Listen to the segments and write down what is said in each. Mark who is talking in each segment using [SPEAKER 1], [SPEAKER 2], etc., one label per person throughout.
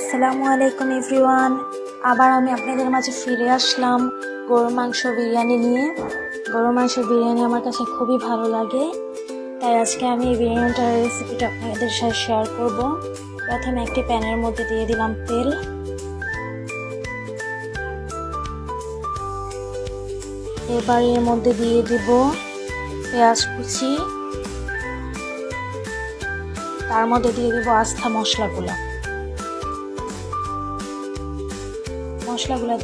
[SPEAKER 1] আসসালামু আলাইকুম এভরিওয়ান। আবার আমি আপনাদের মাঝে ফিরে আসলাম গরুর মাংস বিরিয়ানি নিয়ে। গরুর মাংস বিরিয়ানি আমার কাছে খুবই ভালো লাগে, তাই আজকে আমি এই বিরিয়ানিটার রেসিপিটা আপনাদের সাথে শেয়ার করব। প্রথমে একটি প্যানের মধ্যে দিয়ে দিলাম তেল। এবার এর মধ্যে দিয়ে দিব পেঁয়াজ কুচি, তার মধ্যে দিয়ে দিব আস্থা মশলাগুলো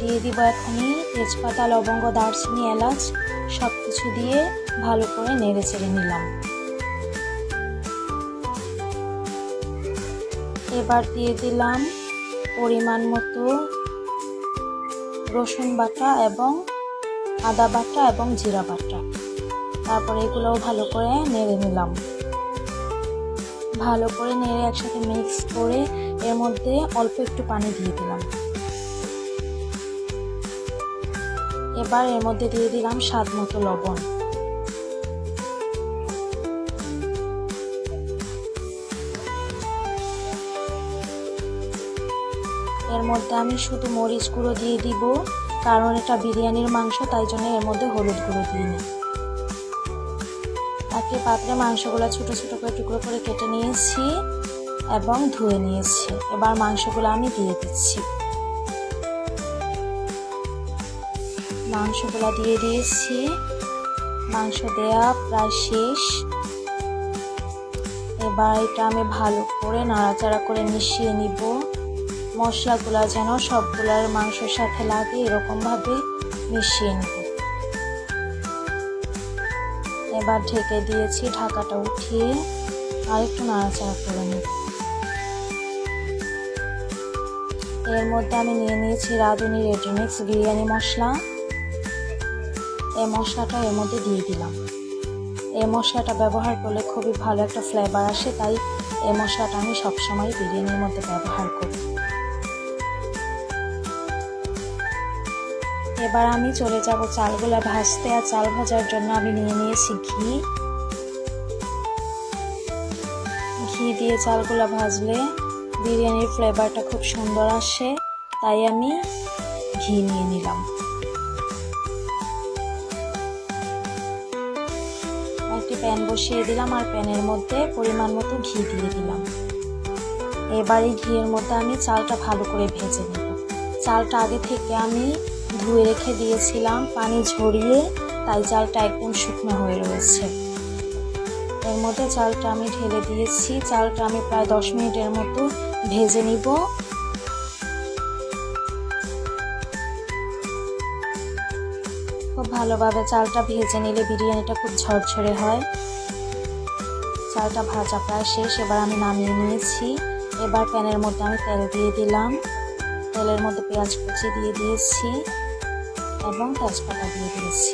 [SPEAKER 1] দিয়ে দিব এখনই তেজপাতা, লবঙ্গ, দারচিনি, এলাচ সব কিছু দিয়ে ভালো করে নেড়ে চেড়ে নিলাম। এবার দিয়ে দিলাম পরিমাণ মতো রসুন বাটা এবং আদা বাটা এবং জিরা বাটা। তারপরে এগুলোও ভালো করে নেড়ে নিলাম। ভালো করে নেড়ে একসাথে মিক্স করে এর মধ্যে অল্প একটু পানি দিয়ে দিলাম। এবার এর মধ্যে দিয়ে দিলাম স্বাদ মতো লবণ। এর মধ্যে আমি শুধু মরিচ গুঁড়ো দিয়ে দিব, কারণ এটা বিরিয়ানির মাংস, তাই জন্য এর মধ্যে হলুদ গুঁড়ো দিইনি। একটি পাত্রে মাংসগুলো ছোট ছোট করে টুকরো করে কেটে নিয়েছি এবং ধুয়ে নিয়েছি। এবার মাংসগুলো আমি দিয়ে দিচ্ছি। মাংসগুলো দিয়ে দিয়েছি। মাংস দেয়া প্রায় শেষ। এবার এটা আমি ভালো করে নাড়াচাড়া করে মিশিয়ে নিব। মশলাগুলো যেন সবগুলার মাংসের সাথে লাগে এরকম ভাবে মিশিয়ে নিব। এবার ঢেকে দিয়েছি, ঢাকাটা উঠিয়ে আর একটু নাড়াচাড়া করে নিব। এর মধ্যে আমি নিয়ে নিয়েছি রাঁধুনি রেডিমিক্স বিরিয়ানি মশলা। এই মশলাটা এর মধ্যে দিয়ে দিলাম। এই মশলাটা ব্যবহার করলে খুবই ভালো একটা ফ্লেভার আসে, তাই এই মশলাটা আমি সবসময় বিরিয়ানির মধ্যে ব্যবহার করি। এবার আমি চলে যাব চালগুলা ভাজতে। আর চাল ভাজার জন্য আমি নিয়ে নিয়েছি ঘি দিয়ে চালগুলা ভাজলে বিরিয়ানির ফ্লেভারটা খুব সুন্দর আসে, তাই আমি ঘি নিয়ে নিলাম। একটি প্যান বসিয়ে দিলাম আর প্যানের মধ্যে পরিমাণ মতো ঘি দিয়ে দিলাম। এবার এই ঘিয়ের মধ্যে আমি চালটা ভালো করে ভেজে নেব। চালটা আগে থেকে আমি ধুয়ে রেখে দিয়েছিলাম পানি ঝরিয়ে, তাই চালটা একদম শুকনো হয়ে রয়েছে। এর মধ্যে চালটা আমি ঢেলে দিয়েছি। চালটা আমি প্রায় 10 মিনিটের মতো ভেজে নিব। খুব ভালোভাবে চালটা ভেজে নিলে বিরিয়ানিটা খুব ঝরঝরে হয়। চালটা ভাজা প্রায় শেষ। এবার আমি নামিয়ে নিয়েছি। এবার প্যানের মধ্যে আমি তেল দিয়ে দিলাম। তেলের মধ্যে পেঁয়াজ কুচি দিয়ে দিয়েছি এবং তেজপাতা দিয়ে দিয়েছি।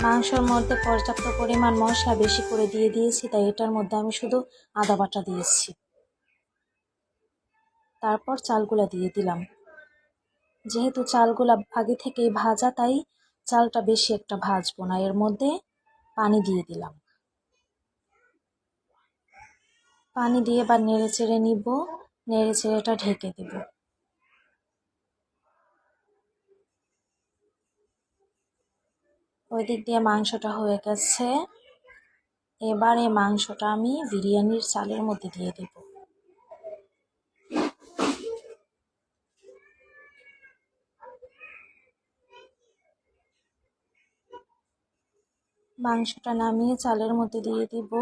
[SPEAKER 1] মাংসের মধ্যে পর্যাপ্ত পরিমাণ মশলা বেশি করে দিয়ে দিয়েছি, তাই এটার মধ্যে আমি শুধু আদা বাটা দিয়েছি। তারপর চালগুলা দিয়ে দিলাম। যেহেতু চালগুলা আগে থেকেই ভাজা, তাই চালটা বেশি একটা ভাজবো না। এর মধ্যে পানি দিয়ে দিলাম। পানি দিয়ে এবার নেড়ে চেড়ে নিব। নেড়ে চেড়ে এটা ঢেকে দেব। ওই দিক দিয়ে মাংসটা হয়ে গেছে। এবার এই মাংসটা আমি বিরিয়ানির চালের মধ্যে দিয়ে দেব। মাংসটা নামিয়ে চালের মধ্যে দিয়ে দিব।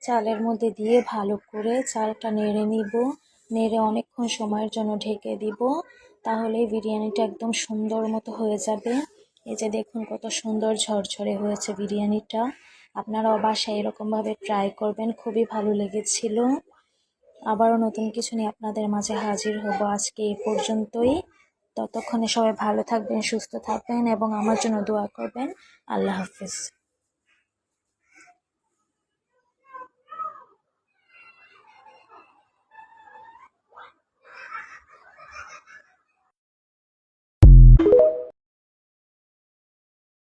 [SPEAKER 1] চালের মধ্যে দিয়ে ভালো করে চালটা নেড়ে নিব। নেড়ে অনেকক্ষণ সময়ের জন্য ঢেকে দিব, তাহলে বিরিয়ানিটা একদম সুন্দর মতো হয়ে যাবে। এই যে দেখুন কত সুন্দর ঝরঝরে হয়েছে বিরিয়ানিটা। আপনারাও বাসায় এরকমভাবে ট্রাই করবেন, খুবই ভালো লেগেছিল। আবারও নতুন কিছু নিয়ে আপনাদের মাঝে হাজির হব। আজকে এই পর্যন্তই। ততক্ষণে সবাই ভালো থাকবেন, সুস্থ থাকবেন এবং আমার জন্য দোয়া করবেন। আল্লাহ হাফেজ।